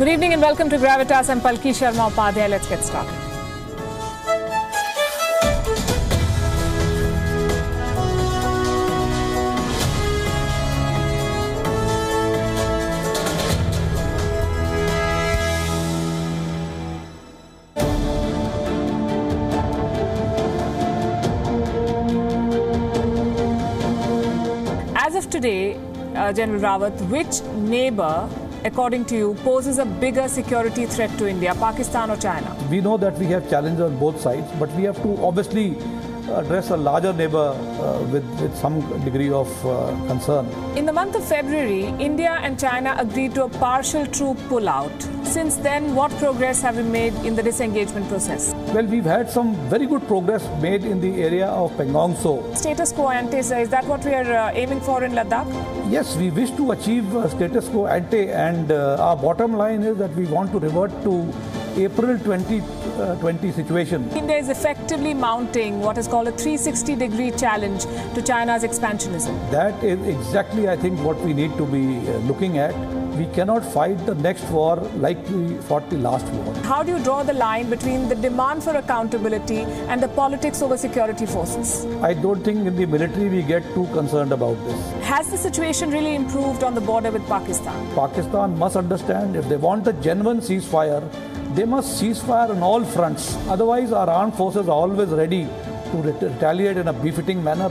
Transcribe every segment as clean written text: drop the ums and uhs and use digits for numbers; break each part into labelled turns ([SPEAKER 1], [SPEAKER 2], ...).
[SPEAKER 1] Good evening and welcome to Gravitas. I'm Palki Sharma Upadhyay. Let's get started. As of today, General Rawat, which neighbor, according to you, poses a bigger security threat to India, Pakistan or China?
[SPEAKER 2] We know that we have challenges on both sides, but we have to obviously address a larger neighbor with some degree of concern.
[SPEAKER 1] In the month of February, India and China agreed to a partial troop pullout. Since then, what progress have we made in the disengagement process?
[SPEAKER 2] Well, we've had some very good progress made in the area of Pangong Tso.
[SPEAKER 1] Status quo ante, sir, is that what we are aiming for in Ladakh?
[SPEAKER 2] Yes, we wish to achieve status quo ante, and our bottom line is that we want to revert to April 2020 situation.
[SPEAKER 1] India is effectively mounting what is called a 360-degree challenge to China's expansionism.
[SPEAKER 2] That is exactly, I think, what we need to be looking at. We cannot fight the next war like we fought the last war.
[SPEAKER 1] How do you draw the line between the demand for accountability and the politics over security forces?
[SPEAKER 2] I don't think in the military we get too concerned about this.
[SPEAKER 1] Has the situation really improved on the border with Pakistan?
[SPEAKER 2] Pakistan must understand, if they want a genuine ceasefire, they must cease fire on all fronts. Otherwise, our armed forces are always ready to retaliate in a befitting manner.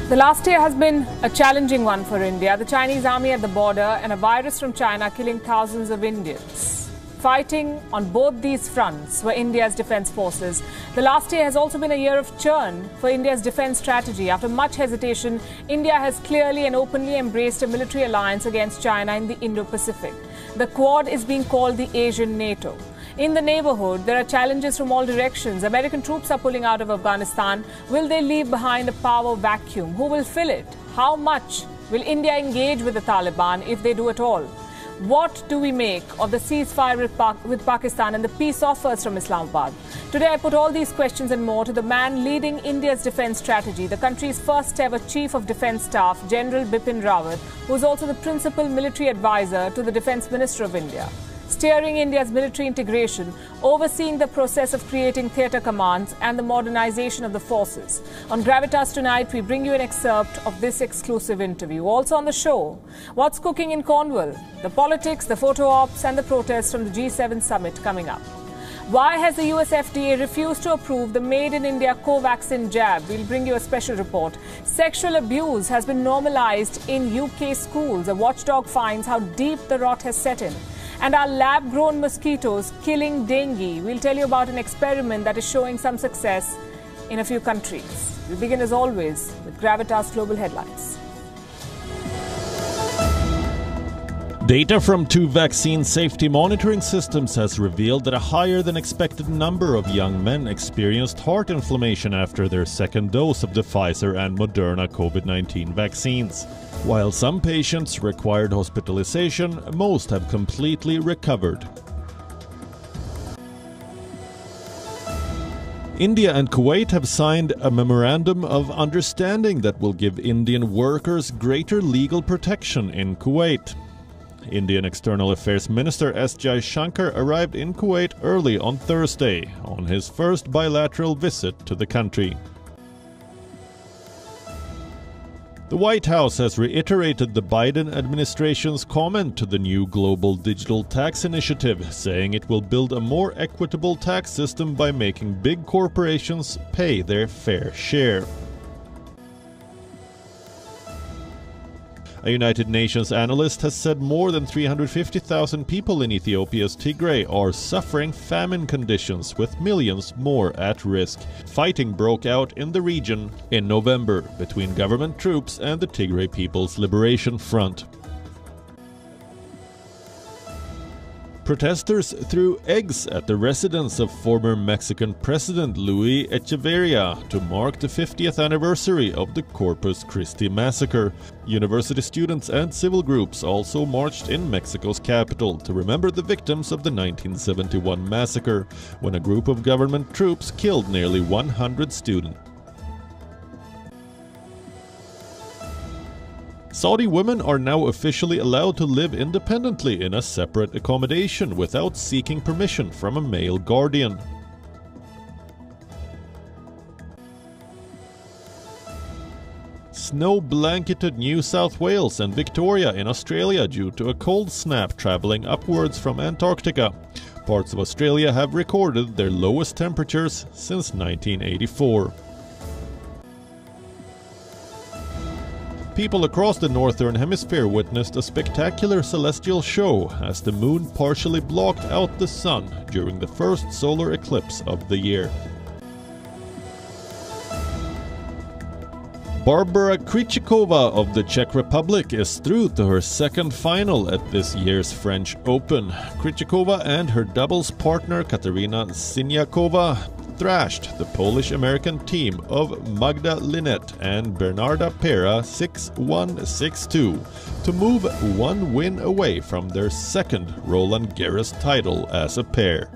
[SPEAKER 1] The last year has been a challenging one for India. The Chinese army at the border and a virus from China killing thousands of Indians. Fighting on both these fronts were India's defence forces. The last year has also been a year of churn for India's defence strategy. After much hesitation, India has clearly and openly embraced a military alliance against China in the Indo-Pacific. The Quad is being called the Asian NATO. In the neighbourhood, there are challenges from all directions. American troops are pulling out of Afghanistan. Will they leave behind a power vacuum? Who will fill it? How much will India engage with the Taliban, if they do at all? What do we make of the ceasefire with Pakistan and the peace offers from Islamabad? Today, I put all these questions and more to the man leading India's defence strategy, the country's first ever Chief of Defence Staff, General Bipin Rawat, who is also the principal military advisor to the Defence Minister of India, steering India's military integration, overseeing the process of creating theatre commands and the modernization of the forces. On Gravitas tonight, we bring you an excerpt of this exclusive interview. Also on the show, what's cooking in Cornwall, the politics, the photo ops and the protests from the G7 summit coming up. Why has the US FDA refused to approve the Made in India Covaxin jab? We'll bring you a special report. Sexual abuse has been normalized in UK schools. A watchdog finds how deep the rot has set in. And our lab-grown mosquitoes killing dengue. We'll tell you about an experiment that is showing some success in a few countries. We begin as always with Gravitas Global Headlines.
[SPEAKER 3] Data from 2 vaccine safety monitoring systems has revealed that a higher than expected number of young men experienced heart inflammation after their second dose of the Pfizer and Moderna COVID-19 vaccines. While some patients required hospitalization, most have completely recovered. India and Kuwait have signed a memorandum of understanding that will give Indian workers greater legal protection in Kuwait. Indian External Affairs Minister S. Jaishankar arrived in Kuwait early on Thursday on his first bilateral visit to the country. The White House has reiterated the Biden administration's comment to the new global digital tax initiative, saying it will build a more equitable tax system by making big corporations pay their fair share. A United Nations analyst has said more than 350,000 people in Ethiopia's Tigray are suffering famine conditions, with millions more at risk. Fighting broke out in the region in November between government troops and the Tigray People's Liberation Front. Protesters threw eggs at the residence of former Mexican President Luis Echeverria to mark the 50th anniversary of the Corpus Christi massacre. University students and civil groups also marched in Mexico's capital to remember the victims of the 1971 massacre, when a group of government troops killed nearly 100 students. Saudi women are now officially allowed to live independently in a separate accommodation without seeking permission from a male guardian. Snow-blanketed New South Wales and Victoria in Australia due to a cold snap travelling upwards from Antarctica. Parts of Australia have recorded their lowest temperatures since 1984. People across the northern hemisphere witnessed a spectacular celestial show as the moon partially blocked out the sun during the first solar eclipse of the year. Barbara Krejcikova of the Czech Republic is through to her second final at this year's French Open. Krejcikova and her doubles partner Katerina Siniakova thrashed the Polish-American team of Magda Linette and Bernarda Pera 6-1, 6-2 to move one win away from their second Roland Garros title as a pair.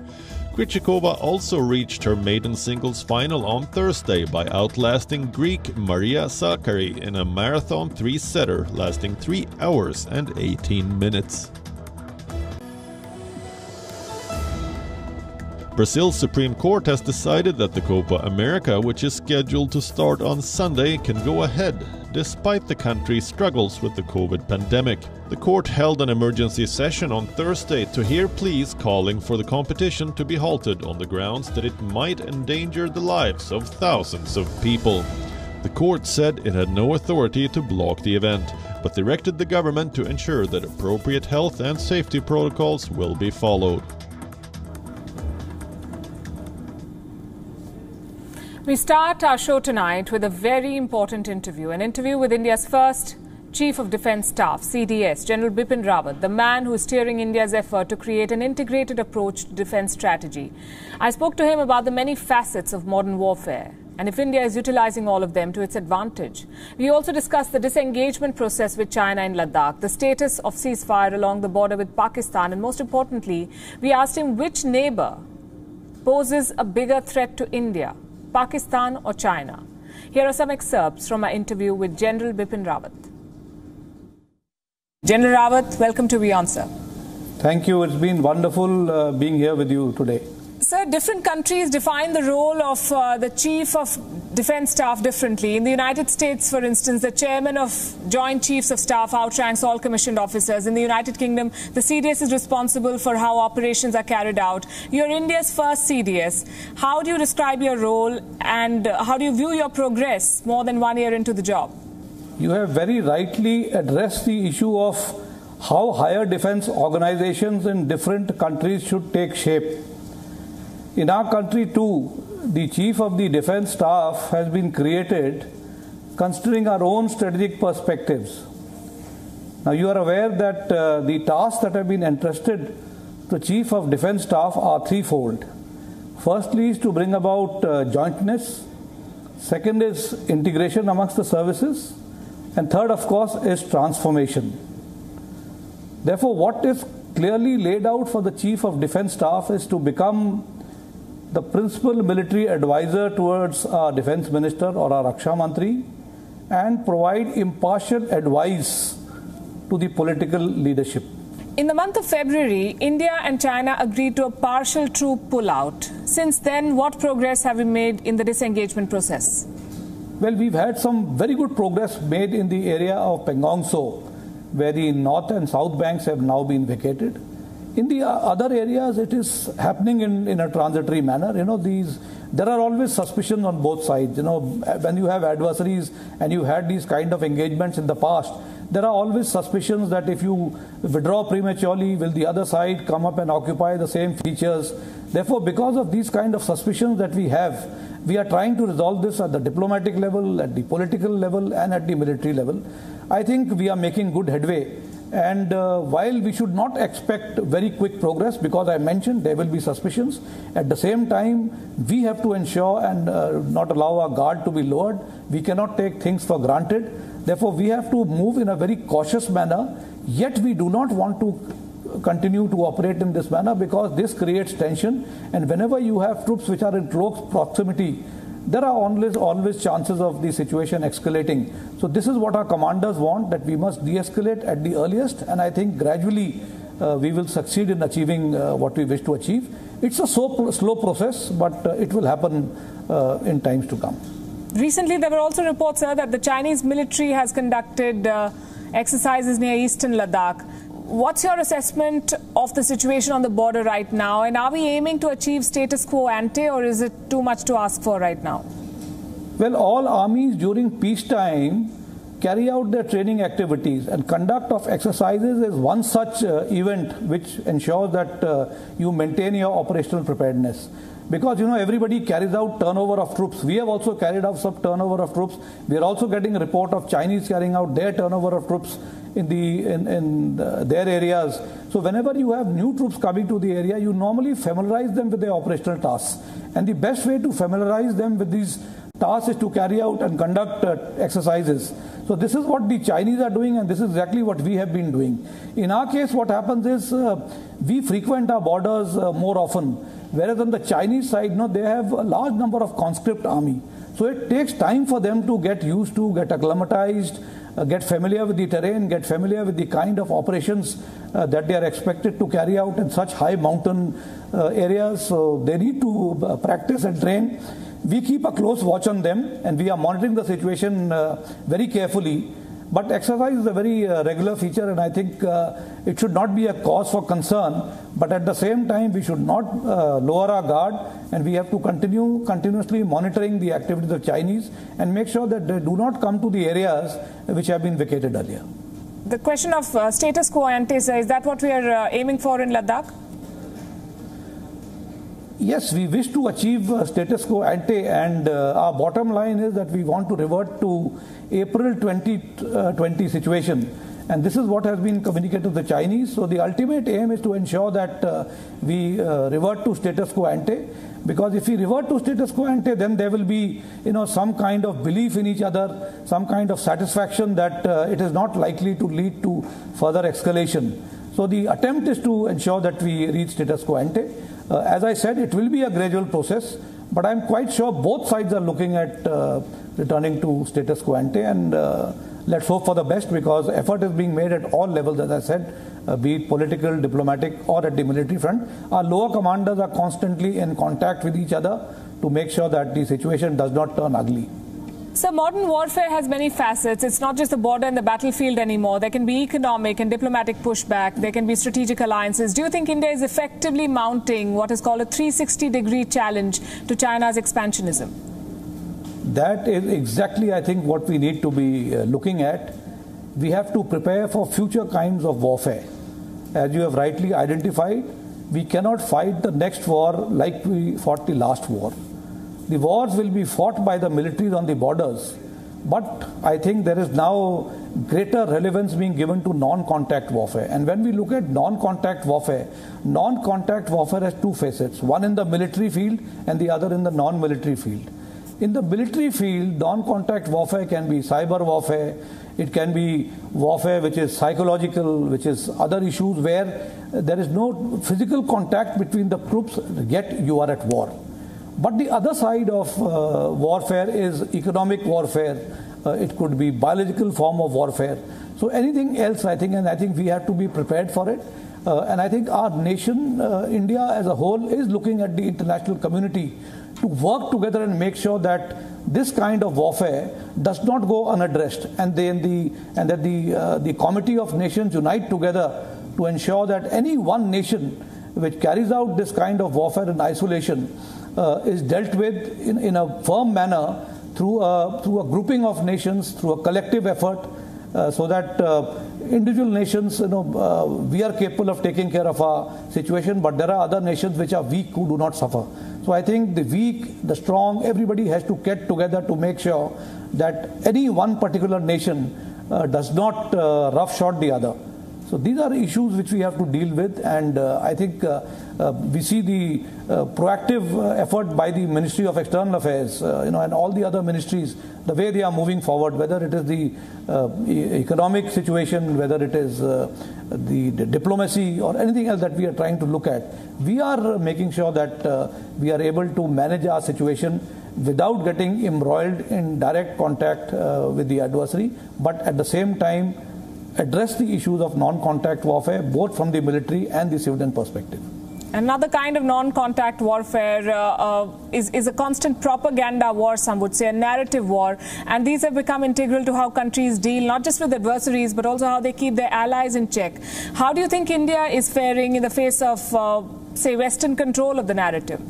[SPEAKER 3] Krejcikova also reached her maiden singles final on Thursday by outlasting Greek Maria Sakkari in a marathon three-setter lasting 3 hours and 18 minutes. Brazil's Supreme Court has decided that the Copa America, which is scheduled to start on Sunday, can go ahead, despite the country's struggles with the COVID pandemic. The court held an emergency session on Thursday to hear pleas calling for the competition to be halted on the grounds that it might endanger the lives of thousands of people. The court said it had no authority to block the event, but directed the government to ensure that appropriate health and safety protocols will be followed.
[SPEAKER 1] We start our show tonight with a very important interview, an interview with India's first Chief of Defence Staff, CDS, General Bipin Rawat, the man who is steering India's effort to create an integrated approach to defence strategy. I spoke to him about the many facets of modern warfare and if India is utilising all of them to its advantage. We also discussed the disengagement process with China in Ladakh, the status of ceasefire along the border with Pakistan, and most importantly, we asked him which neighbour poses a bigger threat to India, Pakistan or China. Here are some excerpts from our interview with General Bipin Rawat. General Rawat, welcome to WION, sir.
[SPEAKER 2] Thank you. It's been wonderful being here with you today.
[SPEAKER 1] Sir, different countries define the role of the Chief of Defence Staff differently. In the United States, for instance, the Chairman of Joint Chiefs of Staff outranks all commissioned officers. In the United Kingdom, the CDS is responsible for how operations are carried out. You're India's first CDS. How do you describe your role and how do you view your progress more than 1 year into the job?
[SPEAKER 2] You have very rightly addressed the issue of how higher defence organizations in different countries should take shape. In our country too, the Chief of the Defence Staff has been created considering our own strategic perspectives. Now you are aware that the tasks that have been entrusted to Chief of Defence Staff are threefold. Firstly is to bring about jointness. Second is integration amongst the services. And third, of course, is transformation. Therefore, what is clearly laid out for the Chief of Defence Staff is to become the principal military advisor towards our Defence Minister or our Raksha Mantri and provide impartial advice to the political leadership.
[SPEAKER 1] In the month of February, India and China agreed to a partial troop pullout. Since then, what progress have we made in the disengagement process?
[SPEAKER 2] Well, we've had some very good progress made in the area of Pangong Tso, where the north and south banks have now been vacated. In the other areas, it is happening in a transitory manner. There are always suspicions on both sides. When you have adversaries and you had these kind of engagements in the past, there are always suspicions that if you withdraw prematurely, will the other side come up and occupy the same features? Therefore, because of these kind of suspicions that we have, we are trying to resolve this at the diplomatic level, at the political level, and at the military level. I think we are making good headway. And while we should not expect very quick progress, because I mentioned there will be suspicions, at the same time, we have to ensure and not allow our guard to be lowered. We cannot take things for granted. Therefore, we have to move in a very cautious manner, yet we do not want to continue to operate in this manner because this creates tension, and whenever you have troops which are in close proximity there are always chances of the situation escalating. So this is what our commanders want, that we must de-escalate at the earliest, and I think gradually we will succeed in achieving what we wish to achieve. It's a slow process, but it will happen in times to come.
[SPEAKER 1] Recently, there were also reports, sir, that the Chinese military has conducted exercises near eastern Ladakh. What's your assessment of the situation on the border right now? And are we aiming to achieve status quo ante, or is it too much to ask for right now?
[SPEAKER 2] Well, all armies during peacetime carry out their training activities, and conduct of exercises is one such event which ensures that you maintain your operational preparedness. Because, everybody carries out turnover of troops. We have also carried out some turnover of troops. We are also getting a report of Chinese carrying out their turnover of troops in their areas. So whenever you have new troops coming to the area, you normally familiarize them with their operational tasks. And the best way to familiarize them with these tasks is to carry out and conduct exercises. So this is what the Chinese are doing, and this is exactly what we have been doing. In our case, what happens is we frequent our borders more often, whereas on the Chinese side, they have a large number of conscript army. So it takes time for them to get used to, get acclimatized, get familiar with the terrain, get familiar with the kind of operations that they are expected to carry out in such high mountain areas. So they need to practice and train. We keep a close watch on them, and we are monitoring the situation very carefully. But exercise is a very regular feature, and I think it should not be a cause for concern. But at the same time, we should not lower our guard, and we have to continuously monitoring the activities of Chinese and make sure that they do not come to the areas which have been vacated earlier.
[SPEAKER 1] The question of status quo ante, sir, is that what we are aiming for in Ladakh?
[SPEAKER 2] Yes, we wish to achieve status quo ante, and our bottom line is that we want to revert to April 2020 situation, and this is what has been communicated to the Chinese. So the ultimate aim is to ensure that we revert to status quo ante, because if we revert to status quo ante, then there will be some kind of belief in each other, some kind of satisfaction that it is not likely to lead to further escalation. So the attempt is to ensure that we reach status quo ante. As I said, it will be a gradual process, but I'm quite sure both sides are looking at returning to status quo ante, and let's hope for the best, because effort is being made at all levels, as I said, be it political, diplomatic, or at the military front. Our lower commanders are constantly in contact with each other to make sure that the situation does not turn ugly.
[SPEAKER 1] So modern warfare has many facets. It's not just the border and the battlefield anymore. There can be economic and diplomatic pushback. There can be strategic alliances. Do you think India is effectively mounting what is called a 360-degree challenge to China's expansionism?
[SPEAKER 2] That is exactly, I think, what we need to be looking at. We have to prepare for future kinds of warfare. As you have rightly identified, we cannot fight the next war like we fought the last war. The wars will be fought by the militaries on the borders, but I think there is now greater relevance being given to non-contact warfare. And when we look at non-contact warfare has two facets, one in the military field and the other in the non-military field. In the military field, non-contact warfare can be cyber warfare, it can be warfare which is psychological, which is other issues where there is no physical contact between the troops, yet you are at war. But the other side of warfare is economic warfare. It could be biological form of warfare. So anything else, I think, and I think we have to be prepared for it. And I think our nation, India as a whole, is looking at the international community to work together and make sure that this kind of warfare does not go unaddressed, and that the Committee of Nations unite together to ensure that any one nation which carries out this kind of warfare in isolation is dealt with in a firm manner through a grouping of nations, through a collective effort, so that individual nations, we are capable of taking care of our situation, but there are other nations which are weak who do not suffer. So I think the weak, the strong, everybody has to get together to make sure that any one particular nation does not roughshod the other. So these are issues which we have to deal with, and I think we see the proactive effort by the Ministry of External Affairs, and all the other ministries, the way they are moving forward, whether it is the economic situation, whether it is the diplomacy or anything else that we are trying to look at. We are making sure that we are able to manage our situation without getting embroiled in direct contact with the adversary, but at the same time address the issues of non-contact warfare, both from the military and the civilian perspective.
[SPEAKER 1] Another kind of non-contact warfare is a constant propaganda war, some would say, a narrative war. And these have become integral to how countries deal, not just with adversaries, but also how they keep their allies in check. How do you think India is faring in the face of, say, Western control of the narrative?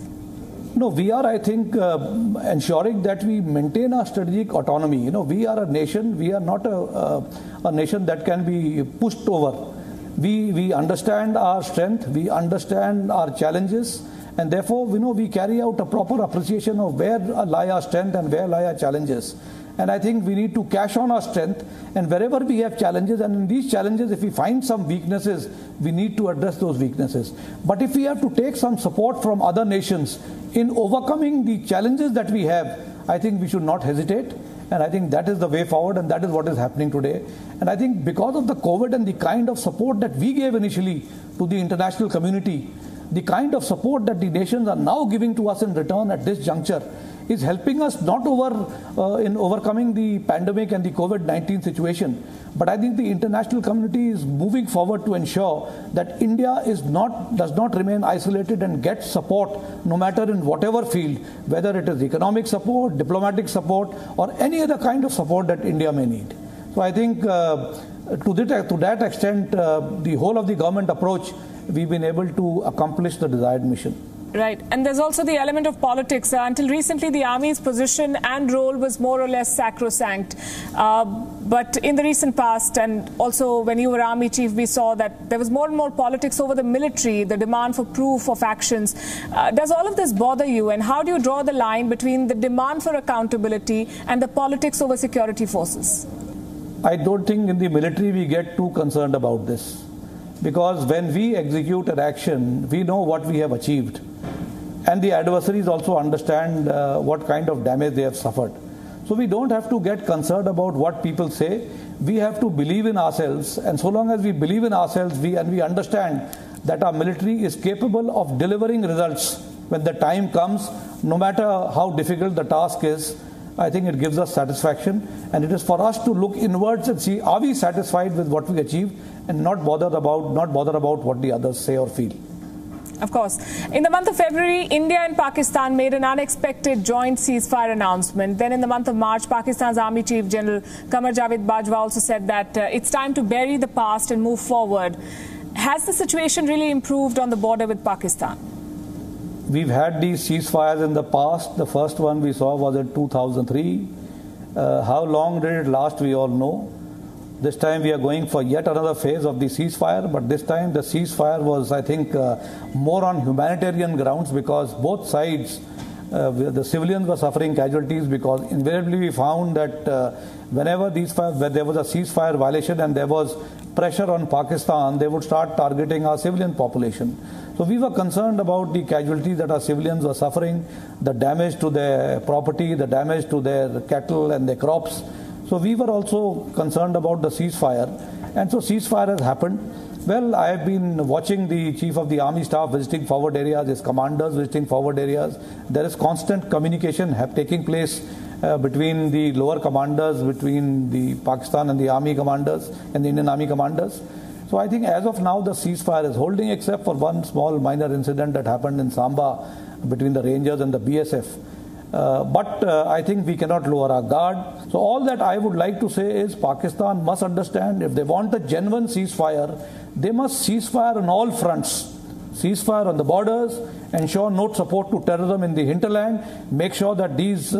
[SPEAKER 2] No, we are, I think, ensuring that we maintain our strategic autonomy. We are a nation. We are not a nation that can be pushed over. We understand our strength. We understand our challenges. And therefore, we carry out a proper appreciation of where lie our strength and where lie our challenges. And I think we need to cash on our strength. And wherever we have challenges, and in these challenges, if we find some weaknesses, we need to address those weaknesses. But if we have to take some support from other nations in overcoming the challenges that we have, I think we should not hesitate. And I think that is the way forward, and that is what is happening today. And I think because of the COVID and the kind of support that we gave initially to the international community, the kind of support that the nations are now giving to us in return at this juncture is helping us not in overcoming the pandemic and the COVID-19 situation. But I think the international community is moving forward to ensure that India does not remain isolated and gets support no matter in whatever field, whether it is economic support, diplomatic support, or any other kind of support that India may need. So I think to that extent, the whole of the government approach, we've been able to accomplish the desired mission.
[SPEAKER 1] Right. And there's also the element of politics. Until recently, the Army's position and role was more or less sacrosanct. But in the recent past, and also when you were Army Chief, we saw that there was more and more politics over the military, the demand for proof of actions. Does all of this bother you? And how do you draw the line between the demand for accountability and the politics over security forces?
[SPEAKER 2] I don't think in the military we get too concerned about this. Because when we execute an action, we know what we have achieved. And the adversaries also understand what kind of damage they have suffered. So we don't have to get concerned about what people say. We have to believe in ourselves. And so long as we believe in ourselves we understand that our military is capable of delivering results when the time comes, no matter how difficult the task is, I think it gives us satisfaction. And it is for us to look inwards and see, are we satisfied with what we achieved, and not bother about what the others say or feel.
[SPEAKER 1] Of course. In the month of February, India and Pakistan made an unexpected joint ceasefire announcement. Then in the month of March, Pakistan's Army Chief General Qamar Javed Bajwa also said that it's time to bury the past and move forward. Has the situation really improved on the border with Pakistan?
[SPEAKER 2] We've had these ceasefires in the past. The first one we saw was in 2003. How long did it last, we all know. This time we are going for yet another phase of the ceasefire, but this time the ceasefire was, I think, more on humanitarian grounds, because both sides, the civilians were suffering casualties, because invariably we found that whenever there was a ceasefire violation and there was pressure on Pakistan, they would start targeting our civilian population. So we were concerned about the casualties that our civilians were suffering, the damage to their property, the damage to their cattle and their crops. So we were also concerned about the ceasefire, and so ceasefire has happened. Well, I have been watching the Chief of the Army Staff visiting forward areas, his commanders visiting forward areas. There is constant communication taking place between the lower commanders, between the Pakistan and the Army commanders and the Indian Army commanders. So I think as of now the ceasefire is holding, except for one small minor incident that happened in Samba between the Rangers and the BSF. But I think we cannot lower our guard. So all that I would like to say is Pakistan must understand, if they want a genuine ceasefire, they must ceasefire on all fronts. Ceasefire on the borders, ensure no support to terrorism in the hinterland, make sure that these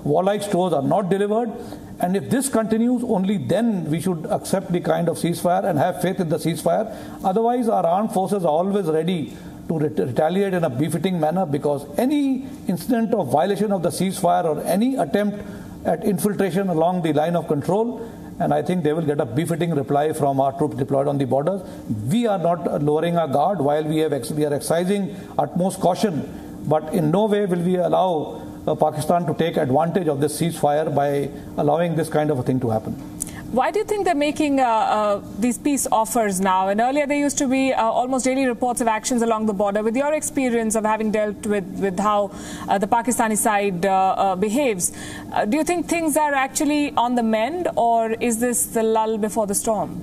[SPEAKER 2] warlike stores are not delivered. And if this continues, only then we should accept the kind of ceasefire and have faith in the ceasefire. Otherwise, our armed forces are always ready to retaliate in a befitting manner, because any incident of violation of the ceasefire or any attempt at infiltration along the line of control And I think they will get a befitting reply from our troops deployed on the borders. We are not lowering our guard while we are exercising utmost caution, but in no way will we allow Pakistan to take advantage of this ceasefire by allowing this kind of a thing to happen.
[SPEAKER 1] Why do you think they're making these peace offers now? And earlier there used to be almost daily reports of actions along the border. With your experience of having dealt with how the Pakistani side behaves, do you think things are actually on the mend, or is this the lull before the storm?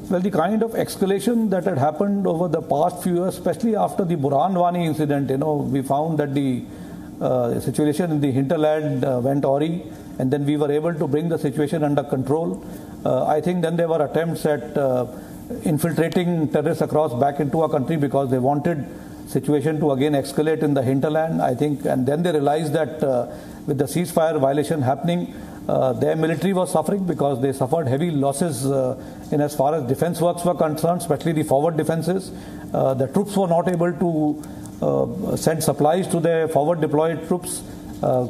[SPEAKER 2] Well, the kind of escalation that had happened over the past few years, especially after the Burhan Wani incident, we found that the situation in the hinterland went awry, and then we were able to bring the situation under control. I think then there were attempts at infiltrating terrorists back into our country because they wanted situation to again escalate in the hinterland, I think, and then they realized that with the ceasefire violation happening, their military was suffering because they suffered heavy losses in as far as defense works were concerned, especially the forward defenses. The troops were not able to send supplies to their forward deployed troops.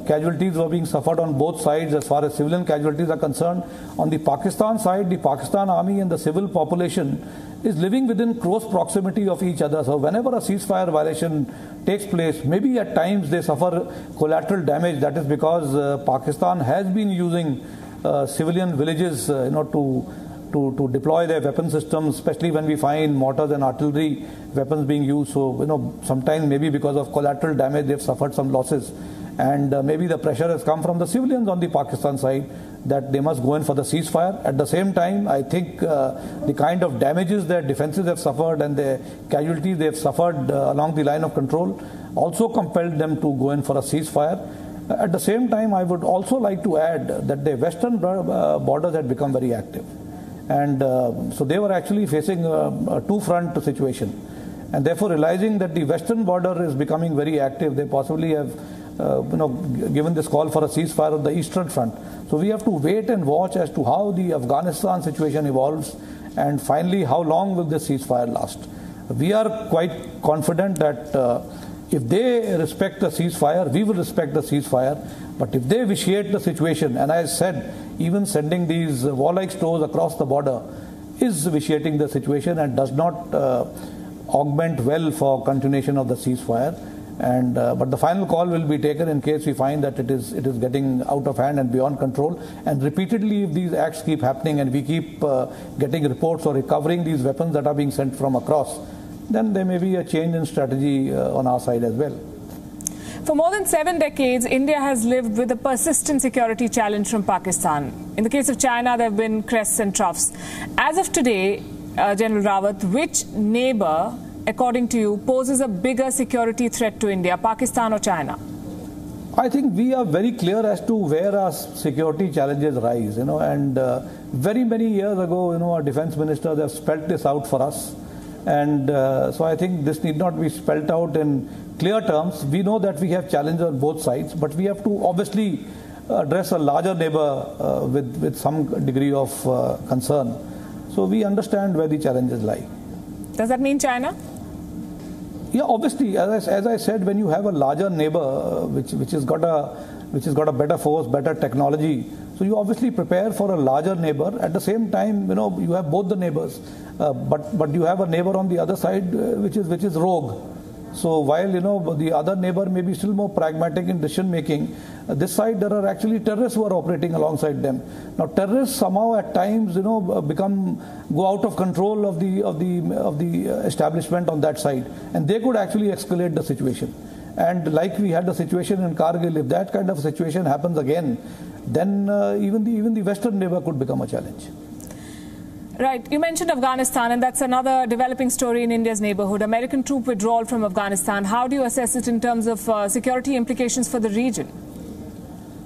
[SPEAKER 2] Casualties were being suffered on both sides as far as civilian casualties are concerned. On the Pakistan side, the Pakistan army and the civil population is living within close proximity of each other. So whenever a ceasefire violation takes place, maybe at times they suffer collateral damage. That is because Pakistan has been using civilian villages to deploy their weapon systems, especially when we find mortars and artillery weapons being used. So, sometimes maybe because of collateral damage, they've suffered some losses. And maybe the pressure has come from the civilians on the Pakistan side that they must go in for the ceasefire. At the same time, I think the kind of damages their defenses have suffered and the casualties they have suffered along the line of control also compelled them to go in for a ceasefire. At the same time, I would also like to add that the western borders had become very active. And so they were actually facing a two-front situation. And therefore, realizing that the western border is becoming very active, they possibly have given this call for a ceasefire on the eastern front. So we have to wait and watch as to how the Afghanistan situation evolves, and finally how long will this ceasefire last. We are quite confident that if they respect the ceasefire, we will respect the ceasefire. But if they vitiate the situation, and as I said, even sending these warlike stores across the border is vitiating the situation and does not augment well for continuation of the ceasefire. And but the final call will be taken in case we find that it is getting out of hand and beyond control. And repeatedly, if these acts keep happening and we keep getting reports or recovering these weapons that are being sent from across, then there may be a change in strategy on our side as well.
[SPEAKER 1] For more than 7 decades, India has lived with a persistent security challenge from Pakistan. In the case of China, there have been crests and troughs. As of today, General Rawat, which neighbor, according to you, poses a bigger security threat to India, Pakistan or China?
[SPEAKER 2] I think we are very clear as to where our security challenges rise, and very many years ago, our defense ministers have spelled this out for us. And so I think this need not be spelled out in clear terms. We know that we have challenges on both sides, but we have to obviously address a larger neighbor with some degree of concern. So we understand where the challenges lie.
[SPEAKER 1] Does that mean China?
[SPEAKER 2] Yeah, obviously, as I said, when you have a larger neighbor which has got a better force, better technology, so you obviously prepare for a larger neighbor. At the same time, you have both the neighbors, but you have a neighbor on the other side which is rogue. So while the other neighbor may be still more pragmatic in decision making, this side there are actually terrorists who are operating alongside them. Now terrorists somehow at times go out of control of the establishment on that side, and they could actually escalate the situation. And like we had the situation in Kargil, if that kind of situation happens again, then even the western neighbor could become a challenge.
[SPEAKER 1] Right. You mentioned Afghanistan, and that's another developing story in India's neighborhood. American troop withdrawal from Afghanistan. How do you assess it in terms of security implications for the region?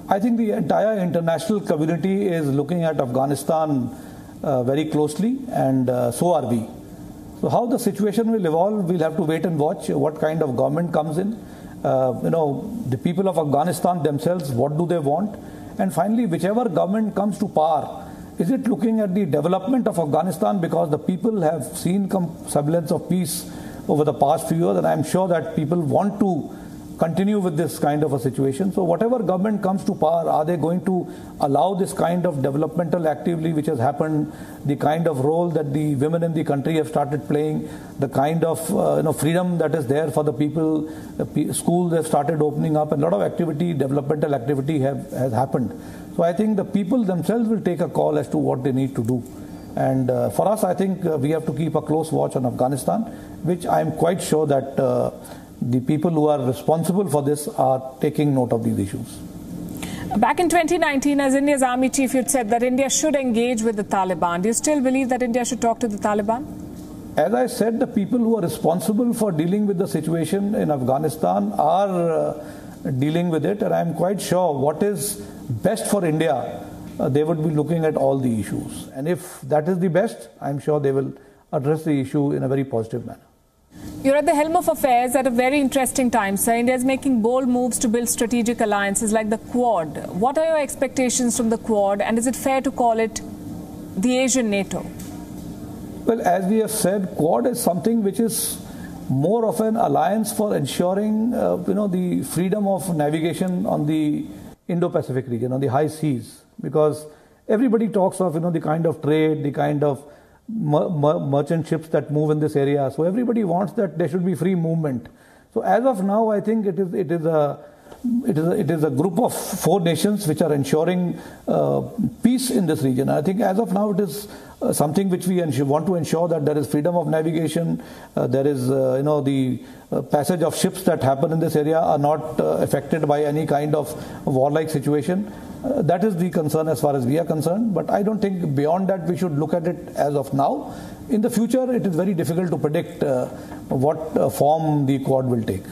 [SPEAKER 2] I think the entire international community is looking at Afghanistan very closely, and so are we. So how the situation will evolve, we'll have to wait and watch what kind of government comes in. The people of Afghanistan themselves, what do they want? And finally, whichever government comes to power, is it looking at the development of Afghanistan because the people have seen some semblance of peace over the past few years, and I'm sure that people want to continue with this kind of a situation. So whatever government comes to power, are they going to allow this kind of developmental activity which has happened, the kind of role that the women in the country have started playing, the kind of freedom that is there for the people, schools have started opening up, and a lot of activity, developmental activity has happened. So I think the people themselves will take a call as to what they need to do. And for us, I think we have to keep a close watch on Afghanistan, which I am quite sure that the people who are responsible for this are taking note of these issues.
[SPEAKER 1] Back in 2019, as India's army chief, you said that India should engage with the Taliban. Do you still believe that India should talk to the Taliban?
[SPEAKER 2] As I said, the people who are responsible for dealing with the situation in Afghanistan are dealing with it, and I am quite sure what is best for India, they would be looking at all the issues. And if that is the best, I am sure they will address the issue in a very positive manner.
[SPEAKER 1] You're at the helm of affairs at a very interesting time, sir. India is making bold moves to build strategic alliances like the Quad. What are your expectations from the Quad, and is it fair to call it the Asian NATO?
[SPEAKER 2] Well, as we have said, Quad is something which is more of an alliance for ensuring, the freedom of navigation on the Indo-Pacific region, on the high seas, because everybody talks of, the kind of trade, the kind of merchant ships that move in this area. So everybody wants that there should be free movement. So as of now, I think it is a group of 4 nations which are ensuring peace in this region. I think as of now, it is something which we want to ensure that there is freedom of navigation. There is, the passage of ships that happen in this area are not affected by any kind of warlike situation. That is the concern as far as we are concerned. But I don't think beyond that we should look at it as of now. In the future, it is very difficult to predict what form the Quad will take.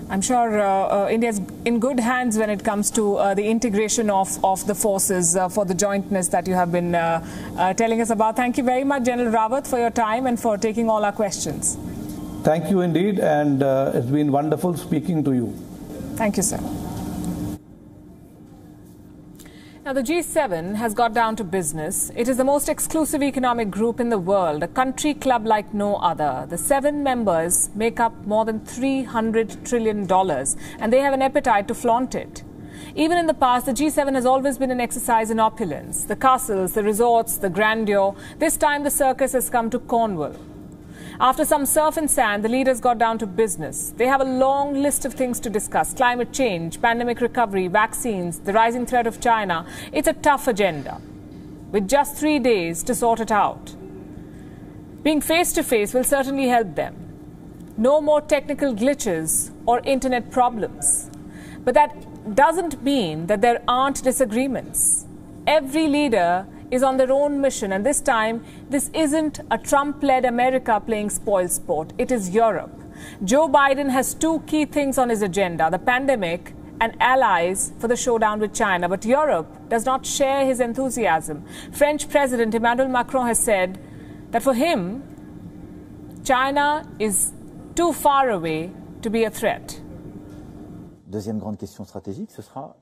[SPEAKER 1] I'm sure India is in good hands when it comes to the integration of the forces for the jointness that you have been telling us about. Thank you very much, General Rawat, for your time and for taking all our questions.
[SPEAKER 2] Thank you indeed, and it's been wonderful speaking to you.
[SPEAKER 1] Thank you, sir. Now, the G7 has got down to business. It is the most exclusive economic group in the world, a country club like no other. The 7 members make up more than $300 trillion, and they have an appetite to flaunt it. Even in the past, the G7 has always been an exercise in opulence. The castles, the resorts, the grandeur. This time, the circus has come to Cornwall. After some surf and sand, the leaders got down to business. They have a long list of things to discuss: climate change, pandemic recovery, vaccines, the rising threat of China. It's a tough agenda, with just 3 days to sort it out. Being face-to-face will certainly help them. No more technical glitches or internet problems. But that doesn't mean that there aren't disagreements. Every leader is on their own mission, and this time, this isn't a Trump-led America playing spoilsport. It is Europe. Joe Biden has 2 key things on his agenda: the pandemic and allies for the showdown with China. But Europe does not share his enthusiasm. French President Emmanuel Macron has said that for him, China is too far away to be a threat.
[SPEAKER 4] Deuxième grande question stratégique, ce sera...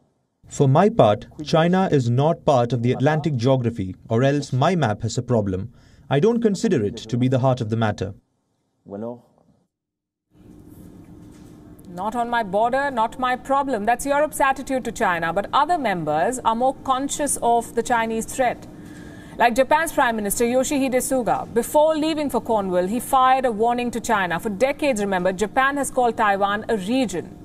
[SPEAKER 5] For my part, China is not part of the Atlantic geography, or else my map has a problem. I don't consider it to be the heart of the matter.
[SPEAKER 1] Not on my border, not my problem. That's Europe's attitude to China. But other members are more conscious of the Chinese threat. Like Japan's Prime Minister Yoshihide Suga. Before leaving for Cornwall, he fired a warning to China. For decades, remember, Japan has called Taiwan a region.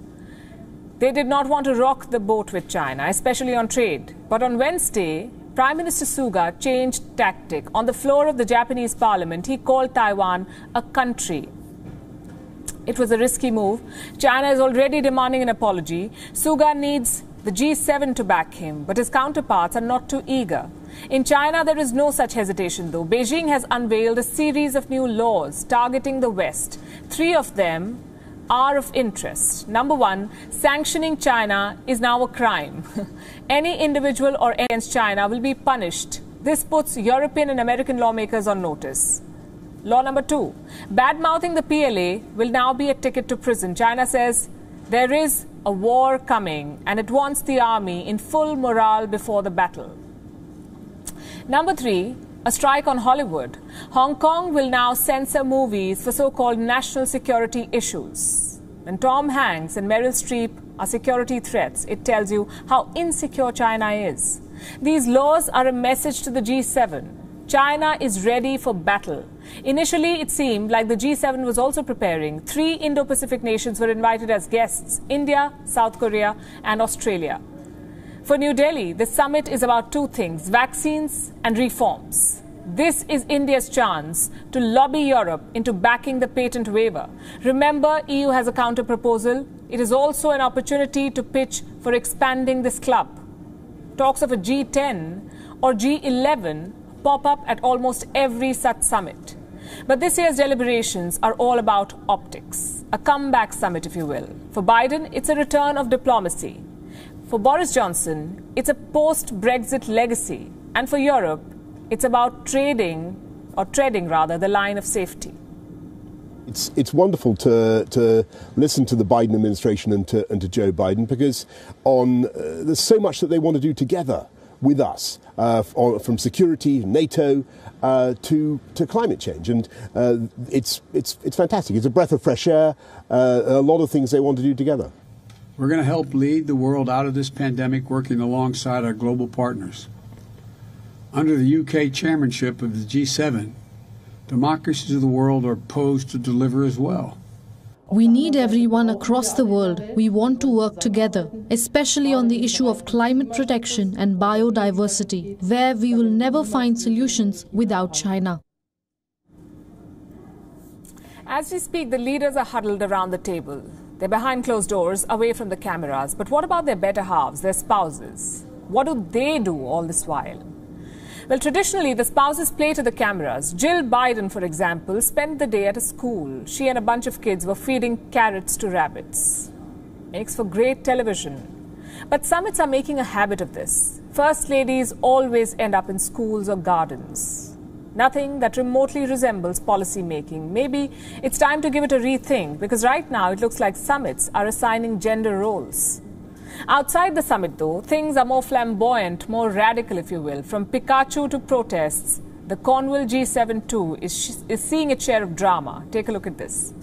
[SPEAKER 1] They did not want to rock the boat with China, especially on trade. But on Wednesday, Prime Minister Suga changed tactic. On the floor of the Japanese parliament, he called Taiwan a country. It was a risky move. China is already demanding an apology. Suga needs the G7 to back him, but his counterparts are not too eager. In China, there is no such hesitation, though. Beijing has unveiled a series of new laws targeting the West. 3 of them are of interest. Number 1, sanctioning China is now a crime. Any individual or against China will be punished. This puts European and American lawmakers on notice. Law number 2, bad-mouthing the PLA will now be a ticket to prison. China says there is a war coming and it wants the army in full morale before the battle. Number 3, a strike on Hollywood. Hong Kong will now censor movies for so-called national security issues. When Tom Hanks and Meryl Streep are security threats, it tells you how insecure China is. These laws are a message to the G7. China is ready for battle. Initially, it seemed like the G7 was also preparing. 3 Indo-Pacific nations were invited as guests: India, South Korea, and Australia. For New Delhi, the summit is about 2 things: vaccines and reforms. This is India's chance to lobby Europe into backing the patent waiver. Remember, EU has a counter-proposal. It is also an opportunity to pitch for expanding this club. Talks of a G10 or G11 pop up at almost every such summit. But this year's deliberations are all about optics, a comeback summit, if you will. For Biden, it's a return of diplomacy. For Boris Johnson, it's a post-Brexit legacy. And for Europe, it's about treading the line of safety.
[SPEAKER 6] It's wonderful to listen to the Biden administration and to Joe Biden, because there's so much that they want to do together with us, from security, NATO, to climate change, and it's fantastic. It's a breath of fresh air. A lot of things they want to do together.
[SPEAKER 7] We're going to help lead the world out of this pandemic, working alongside our global partners. Under the UK chairmanship of the G7, democracies of the world are poised to deliver as well.
[SPEAKER 8] We need everyone across the world. We want to work together, especially on the issue of climate protection and biodiversity, where we will never find solutions without China.
[SPEAKER 1] As we speak, the leaders are huddled around the table. They're behind closed doors, away from the cameras. But what about their better halves, their spouses? What do they do all this while? Well, traditionally, the spouses play to the cameras. Jill Biden, for example, spent the day at a school. She and a bunch of kids were feeding carrots to rabbits. Makes for great television. But summits are making a habit of this. First ladies always end up in schools or gardens. Nothing that remotely resembles policy making. Maybe it's time to give it a rethink, because right now it looks like summits are assigning gender roles. Outside the summit, though, things are more flamboyant, more radical, if you will. From Pikachu to protests, the Cornwall G7 too is seeing its share of drama. Take a look at this.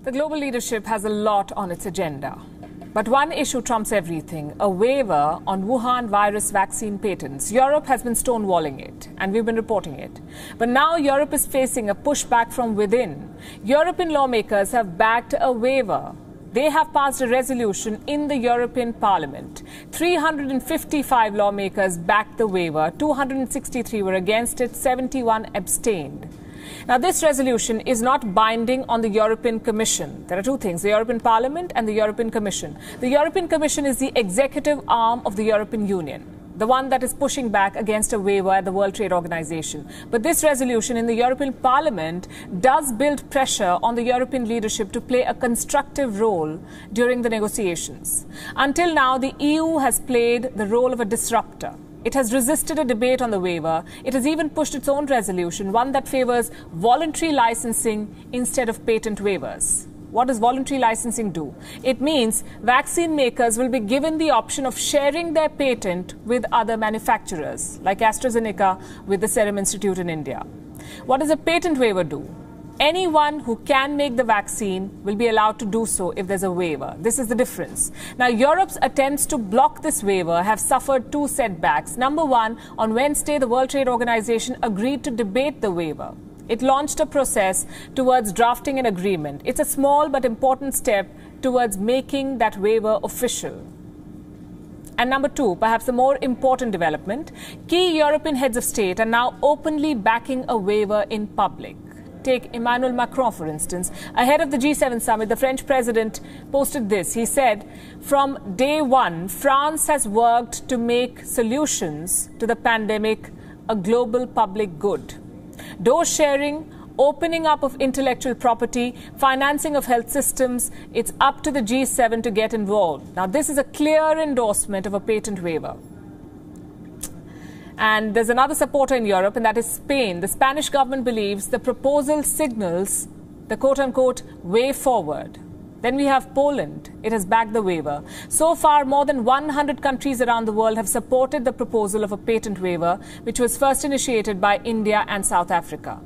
[SPEAKER 1] The global leadership has a lot on its agenda. But one issue trumps everything: a waiver on Wuhan virus vaccine patents. Europe has been stonewalling it, and we've been reporting it. But now Europe is facing a pushback from within. European lawmakers have backed a waiver. They have passed a resolution in the European Parliament. 355 lawmakers backed the waiver, 263 were against it, 71 abstained. Now, this resolution is not binding on the European Commission. There are 2 things: the European Parliament and the European Commission. The European Commission is the executive arm of the European Union, the one that is pushing back against a waiver at the World Trade Organization. But this resolution in the European Parliament does build pressure on the European leadership to play a constructive role during the negotiations. Until now, the EU has played the role of a disruptor. It has resisted a debate on the waiver. It has even pushed its own resolution, one that favors voluntary licensing instead of patent waivers. What does voluntary licensing do? It means vaccine makers will be given the option of sharing their patent with other manufacturers, like AstraZeneca with the Serum Institute in India. What does a patent waiver do? Anyone who can make the vaccine will be allowed to do so if there's a waiver. This is the difference. Now, Europe's attempts to block this waiver have suffered 2 setbacks. Number one, on Wednesday, the World Trade Organization agreed to debate the waiver. It launched a process towards drafting an agreement. It's a small but important step towards making that waiver official. And number two, perhaps the more important development, key European heads of state are now openly backing a waiver in public. Take Emmanuel Macron, for instance. Ahead of the G7 summit, the French president posted this. He said, from day one, France has worked to make solutions to the pandemic a global public good. Dose sharing, opening up of intellectual property, financing of health systems, it's up to the G7 to get involved. Now, this is a clear endorsement of a patent waiver. And there's another supporter in Europe, and that is Spain. The Spanish government believes the proposal signals the quote-unquote way forward. Then we have Poland. It has backed the waiver. So far, more than 100 countries around the world have supported the proposal of a patent waiver, which was first initiated by India and South Africa.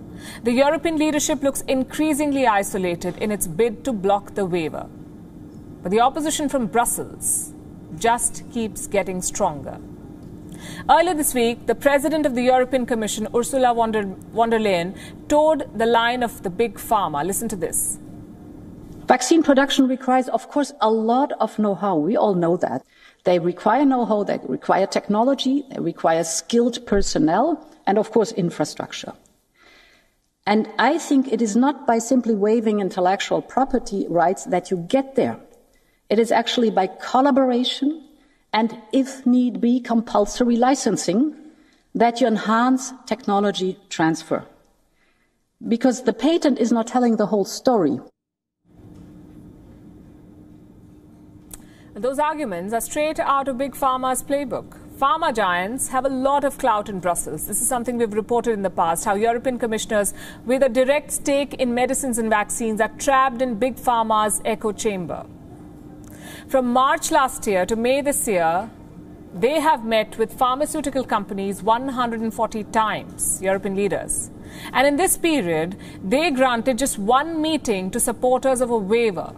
[SPEAKER 1] The European leadership looks increasingly isolated in its bid to block the waiver. But the opposition from Brussels just keeps getting stronger. Earlier this week, the President of the European Commission, Ursula von der Leyen, toed the line of the big pharma. Listen to this.
[SPEAKER 9] Vaccine production requires, of course, a lot of know-how. We all know that. They require know-how, they require technology, they require skilled personnel, and of course, infrastructure. And I think it is not by simply waiving intellectual property rights that you get there. It is actually by collaboration and, if need be, compulsory licensing that you enhance technology transfer. Because the patent is not telling the whole story.
[SPEAKER 1] Those arguments are straight out of Big Pharma's playbook. Pharma giants have a lot of clout in Brussels. This is something we've reported in the past, how European commissioners with a direct stake in medicines and vaccines are trapped in Big Pharma's echo chamber. From March last year to May this year, they have met with pharmaceutical companies 140 times, European leaders. And in this period, they granted just one meeting to supporters of a waiver.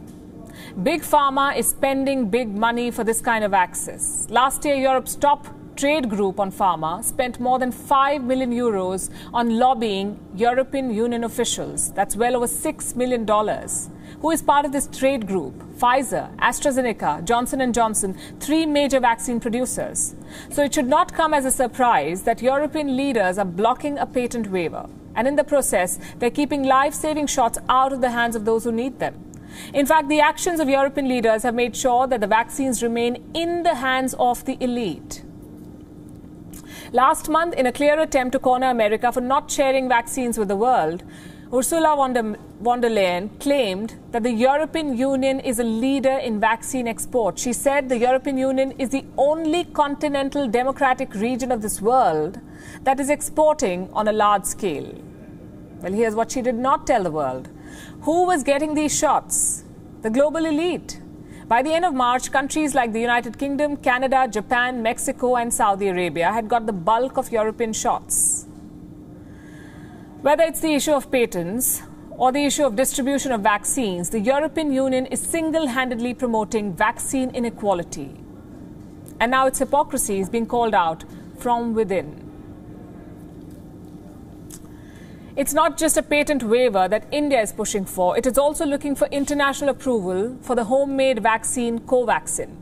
[SPEAKER 1] Big Pharma is spending big money for this kind of access. Last year, Europe's top trade group on pharma spent more than 5 million euros on lobbying European Union officials. That's well over $6 million. Who is part of this trade group? Pfizer, AstraZeneca, Johnson & Johnson, 3 major vaccine producers. So it should not come as a surprise that European leaders are blocking a patent waiver. And in the process, they're keeping life-saving shots out of the hands of those who need them. In fact, the actions of European leaders have made sure that the vaccines remain in the hands of the elite. Last month, in a clear attempt to corner America for not sharing vaccines with the world, Ursula von der Leyen claimed that the European Union is a leader in vaccine export. She said the European Union is the only continental democratic region of this world that is exporting on a large scale. Well, here's what she did not tell the world. Who was getting these shots? The global elite. By the end of March, countries like the United Kingdom, Canada, Japan, Mexico and Saudi Arabia had got the bulk of European shots. Whether it's the issue of patents or the issue of distribution of vaccines, the European Union is single-handedly promoting vaccine inequality. And now its hypocrisy is being called out from within. It's not just a patent waiver that India is pushing for. It is also looking for international approval for the homemade vaccine Covaxin.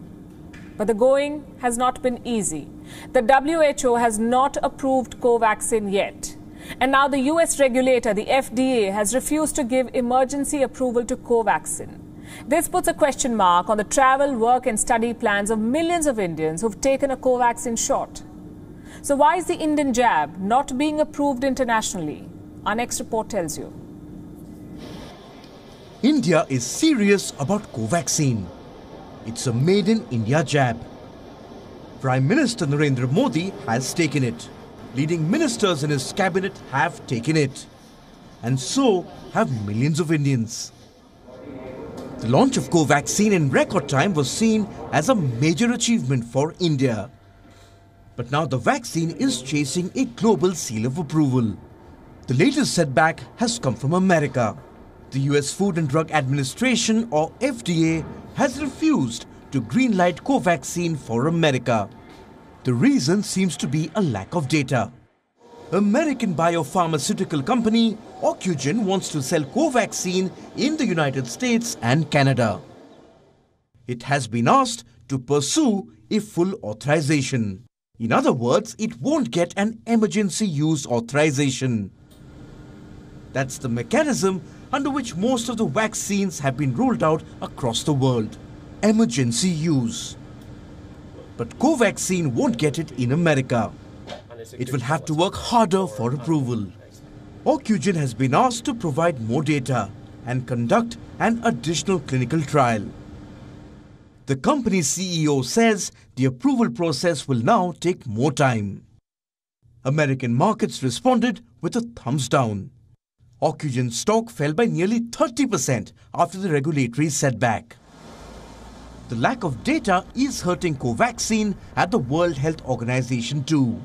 [SPEAKER 1] But the going has not been easy. The WHO has not approved Covaxin yet. And now the US regulator, the FDA, has refused to give emergency approval to Covaxin. This puts a question mark on the travel, work and study plans of millions of Indians who've taken a Covaxin shot. So why is the Indian jab not being approved internationally? Our next report tells you.
[SPEAKER 10] India is serious about Covaxin. It's a made in India jab. Prime Minister Narendra Modi has taken it. Leading ministers in his cabinet have taken it. And so have millions of Indians. The launch of Covaxin in record time was seen as a major achievement for India. But now the vaccine is chasing a global seal of approval. The latest setback has come from America. The US Food and Drug Administration, or FDA, has refused to greenlight Covaxin for America. The reason seems to be a lack of data. American biopharmaceutical company Ocugen wants to sell Covaxin in the United States and Canada. It has been asked to pursue a full authorization. In other words, it won't get an emergency use authorization. That's the mechanism under which most of the vaccines have been rolled out across the world. Emergency use. But Covaxin won't get it in America. It will have to work harder for approval. Ocugen has been asked to provide more data and conduct an additional clinical trial. The company's CEO says the approval process will now take more time. American markets responded with a thumbs down. Ocugen stock fell by nearly 30% after the regulatory setback. The lack of data is hurting Covaxin at the World Health Organization too.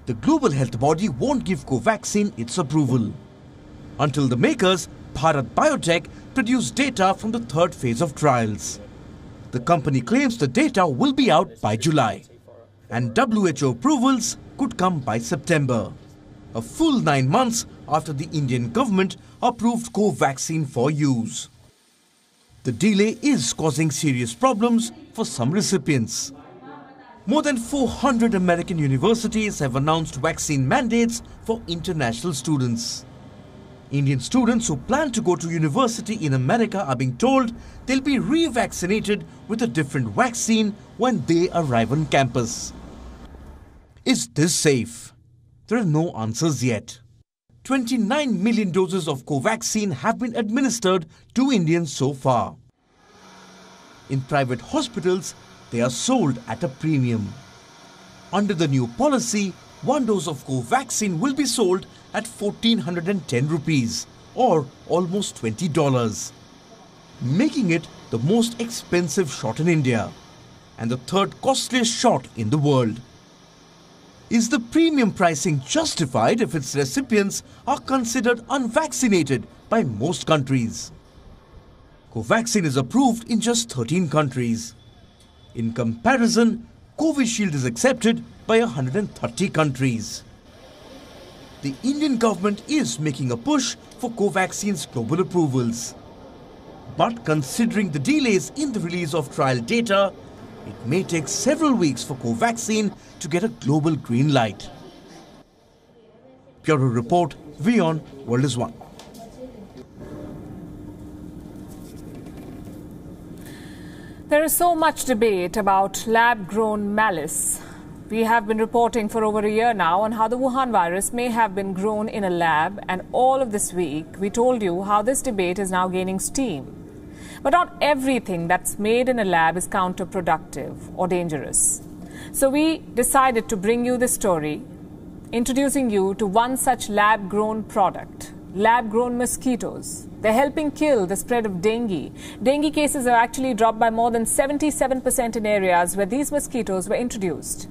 [SPEAKER 10] The global health body won't give Covaxin its approval until the makers, Bharat Biotech, produce data from the third phase of trials. The company claims the data will be out by July, and WHO approvals could come by September, a full 9 months after the Indian government approved Covaxin for use. The delay is causing serious problems for some recipients. More than 400 American universities have announced vaccine mandates for international students. Indian students who plan to go to university in America are being told they'll be re-vaccinated with a different vaccine when they arrive on campus. Is this safe? There are no answers yet. 29 million doses of Covaxin have been administered to Indians so far. In private hospitals, they are sold at a premium. Under the new policy, 1 dose of Covaxin will be sold at 1,410 rupees or almost $20, making it the most expensive shot in India and the third costliest shot in the world. Is the premium pricing justified if its recipients are considered unvaccinated by most countries? Covaxin is approved in just 13 countries. In comparison, Covishield is accepted by 130 countries. The Indian government is making a push for Covaxin's global approvals. But considering the delays in the release of trial data, it may take several weeks for Covaxin to get a global green light. Bureau Report, WION, World is One.
[SPEAKER 1] There is so much debate about lab-grown malice. We have been reporting for over a year now on how the Wuhan virus may have been grown in a lab, and all of this week we told you how this debate is now gaining steam. But not everything that's made in a lab is counterproductive or dangerous. So we decided to bring you this story, introducing you to one such lab-grown product, lab-grown mosquitoes. They're helping kill the spread of dengue. Dengue cases have actually dropped by more than 77% in areas where these mosquitoes were introduced.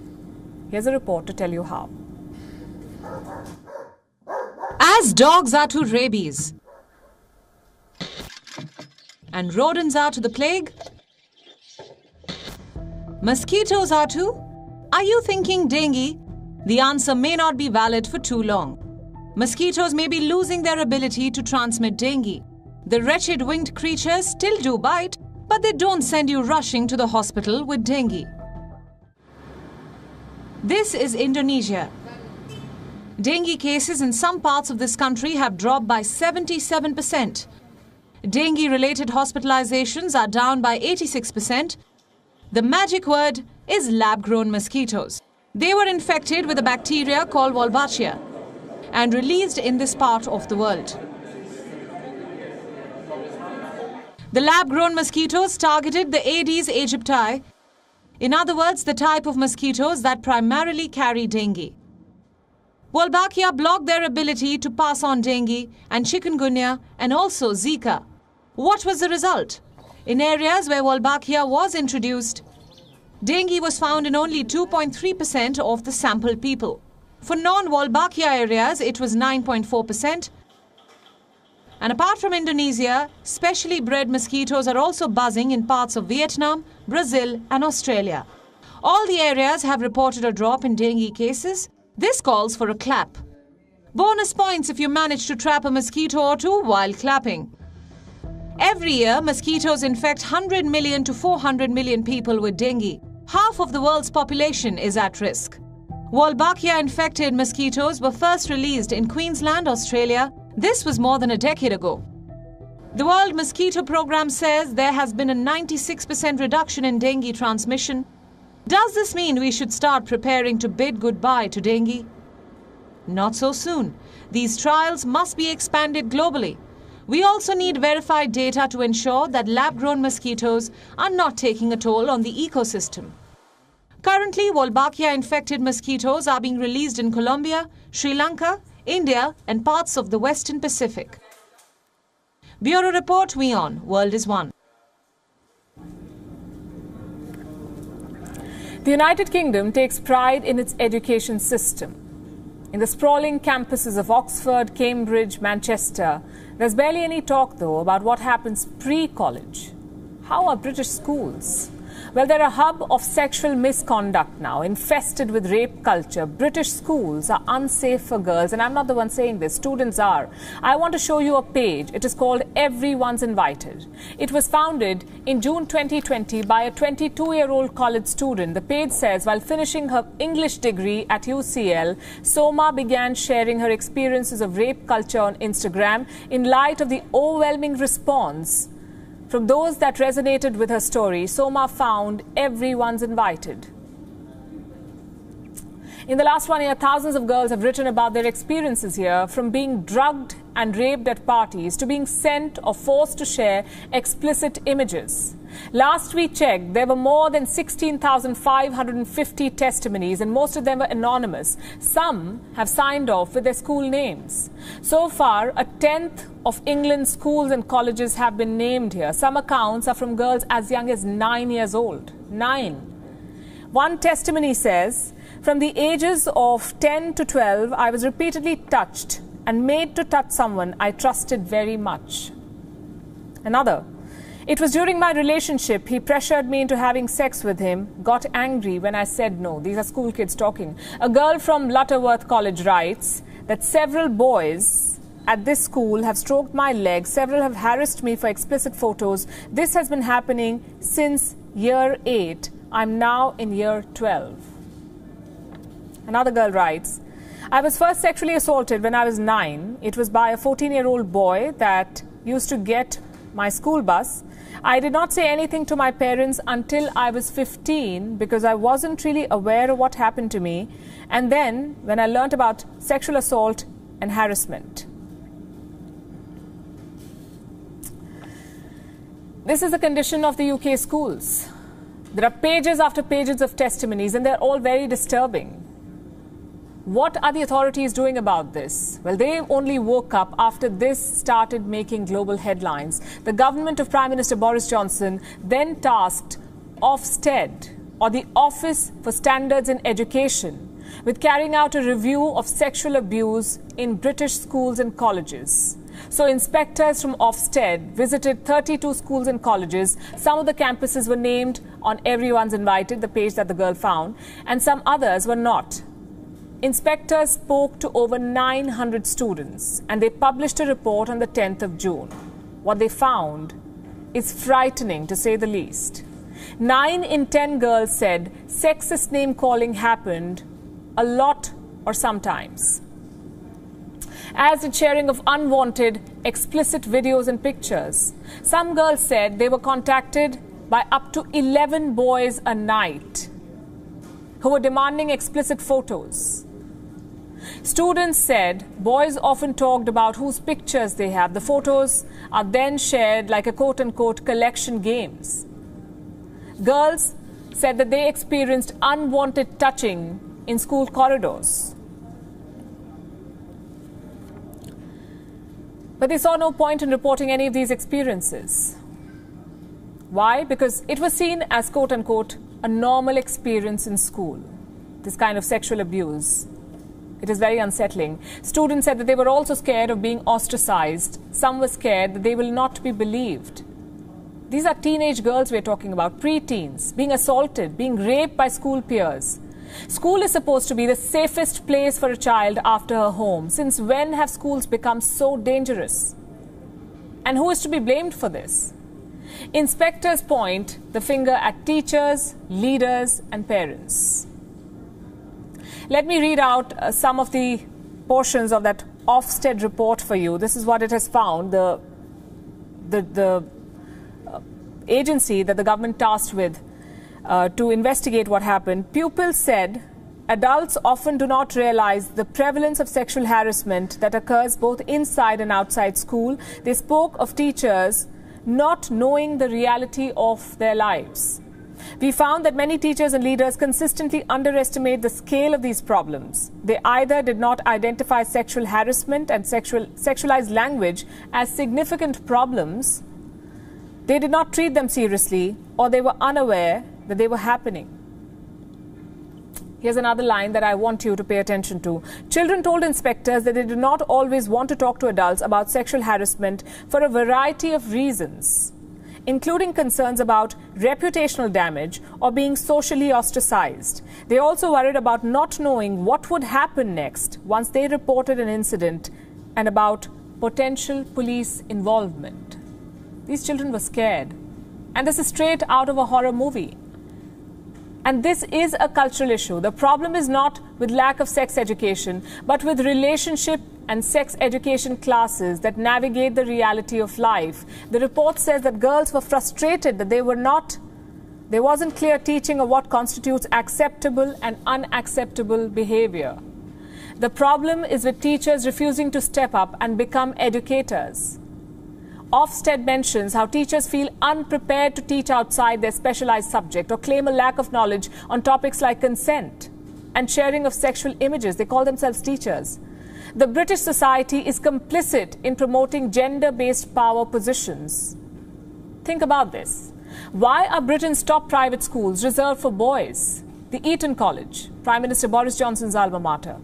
[SPEAKER 1] Here's a report to tell you how.
[SPEAKER 11] As dogs are to rabies, and rodents are to the plague, mosquitoes are to, are you thinking dengue? The answer may not be valid for too long. Mosquitoes may be losing their ability to transmit dengue. The wretched winged creatures still do bite, but they don't send you rushing to the hospital with dengue. This is Indonesia. Dengue cases in some parts of this country have dropped by 77%. Dengue-related hospitalizations are down by 86%. The magic word is lab-grown mosquitoes. They were infected with a bacteria called Wolbachia and released in this part of the world. The lab-grown mosquitoes targeted the Aedes aegypti, in other words, the type of mosquitoes that primarily carry dengue. Wolbachia blocked their ability to pass on dengue and chikungunya and also Zika. What was the result? In areas where Wolbachia was introduced, dengue was found in only 2.3% of the sampled people. For non-Wolbachia areas, it was 9.4%. And apart from Indonesia, specially bred mosquitoes are also buzzing in parts of Vietnam, Brazil and Australia. All the areas have reported a drop in dengue cases, This calls for a clap. Bonus points if you manage to trap a mosquito or two while clapping. Every year, mosquitoes infect 100 million to 400 million people with dengue. Half of the world's population is at risk. Wolbachia-infected mosquitoes were first released in Queensland, Australia. This was more than a decade ago. The World Mosquito Programme says there has been a 96% reduction in dengue transmission. Does this mean we should start preparing to bid goodbye to dengue? Not so soon. These trials must be expanded globally. We also need verified data to ensure that lab-grown mosquitoes are not taking a toll on the ecosystem. Currently, Wolbachia-infected mosquitoes are being released in Colombia, Sri Lanka, India and parts of the Western Pacific. Bureau Report, WION, World is One.
[SPEAKER 1] The United Kingdom takes pride in its education system. In the sprawling campuses of Oxford, Cambridge, Manchester, there's barely any talk, though, about what happens pre-college. How are British schools? Well, they're a hub of sexual misconduct now, infested with rape culture. British schools are unsafe for girls, and I'm not the one saying this. Students are. I want to show you a page. It is called Everyone's Invited. It was founded in June 2020 by a 22-year-old college student. The page says, while finishing her English degree at UCL, Soma began sharing her experiences of rape culture on Instagram in light of the overwhelming response from those that resonated with her story. Soma found Everyone's Invited. In the last 1 year, thousands of girls have written about their experiences here, from being drugged and raped at parties to being sent or forced to share explicit images. Last we checked, there were more than 16,550 testimonies, and most of them were anonymous. Some have signed off with their school names. So far, a tenth of England's schools and colleges have been named here. Some accounts are from girls as young as 9 years old. 9. One testimony says, from the ages of 10 to 12, I was repeatedly touched and made to touch someone I trusted very much. Another, it was during my relationship he pressured me into having sex with him, got angry when I said no. These are school kids talking. A girl from Lutterworth College writes that several boys at this school have stroked my legs, several have harassed me for explicit photos. This has been happening since year 8. I'm now in year 12. Another girl writes, I was first sexually assaulted when I was 9. It was by a 14-year-old boy that used to get my school bus. I did not say anything to my parents until I was 15 because I wasn't really aware of what happened to me. And then when I learnt about sexual assault and harassment. This is the condition of the UK schools. There are pages after pages of testimonies, and they're all very disturbing. What are the authorities doing about this? Well, they only woke up after this started making global headlines. The government of Prime Minister Boris Johnson then tasked Ofsted, or the Office for Standards in Education, with carrying out a review of sexual abuse in British schools and colleges. So inspectors from Ofsted visited 32 schools and colleges. Some of the campuses were named on Everyone's Invited, the page that the girl found, and some others were not. Inspectors spoke to over 900 students, and they published a report on the 10th of June. What they found is frightening, to say the least. 9 in 10 girls said sexist name-calling happened a lot or sometimes, as did sharing of unwanted, explicit videos and pictures. Some girls said they were contacted by up to 11 boys a night who were demanding explicit photos. Students said boys often talked about whose pictures they have. The photos are then shared like a quote-unquote collection games. Girls said that they experienced unwanted touching in school corridors. But they saw no point in reporting any of these experiences. Why? Because it was seen as quote-unquote a normal experience in school, this kind of sexual abuse. It is very unsettling. Students said that they were also scared of being ostracized. Some were scared that they will not be believed. These are teenage girls we're talking about, pre-teens, being assaulted, being raped by school peers. School is supposed to be the safest place for a child after her home. Since when have schools become so dangerous? And who is to be blamed for this? Inspectors point the finger at teachers, leaders, and parents. Let me read out some of the portions of that Ofsted report for you. This is what it has found. The agency that the government tasked with to investigate what happened. Pupils said adults often do not realize the prevalence of sexual harassment that occurs both inside and outside school. They spoke of teachers not knowing the reality of their lives. We found that many teachers and leaders consistently underestimate the scale of these problems. They either did not identify sexual harassment and sexualized language as significant problems, they did not treat them seriously, or they were unaware that they were happening. Here's another line that I want you to pay attention to. Children told inspectors that they do not always want to talk to adults about sexual harassment for a variety of reasons, including concerns about reputational damage or being socially ostracized. They also worried about not knowing what would happen next once they reported an incident and about potential police involvement. These children were scared. And this is straight out of a horror movie. And this is a cultural issue. The problem is not with lack of sex education, but with relationship and sex education classes that navigate the reality of life. The report says that girls were frustrated that there wasn't clear teaching of what constitutes acceptable and unacceptable behavior. The problem is with teachers refusing to step up and become educators. Ofsted mentions how teachers feel unprepared to teach outside their specialized subject or claim a lack of knowledge on topics like consent and sharing of sexual images. They call themselves teachers. The British society is complicit in promoting gender-based power positions. Think about this. Why are Britain's top private schools reserved for boys? The Eton College, Prime Minister Boris Johnson's alma mater.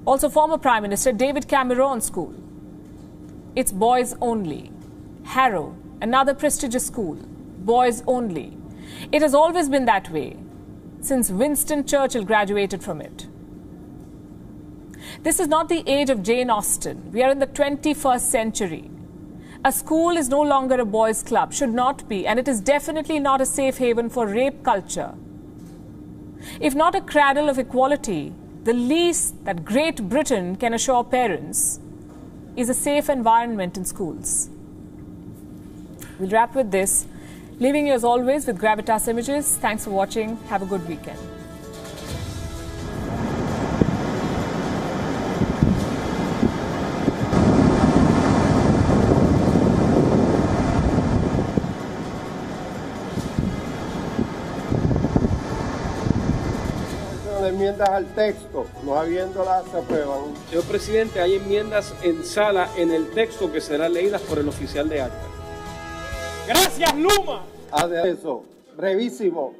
[SPEAKER 1] Also former Prime Minister David Cameron's school. It's boys only. Harrow, another prestigious school, boys only. It has always been that way, since Winston Churchill graduated from it. This is not the age of Jane Austen. We are in the 21st century. A school is no longer a boys' club, should not be, and it is definitely not a safe haven for rape culture. If not a cradle of equality, the least that Great Britain can assure parents is a safe environment in schools. We'll wrap with this, leaving you as always with Gravitas Images. Thanks for watching. Have a good weekend.
[SPEAKER 12] Enmiendas al texto, no habiéndolas se aprueban.
[SPEAKER 13] Señor presidente, hay enmiendas en sala en el texto que serán leídas por el oficial de acta. Gracias, Luma.
[SPEAKER 12] Eso, brevísimo.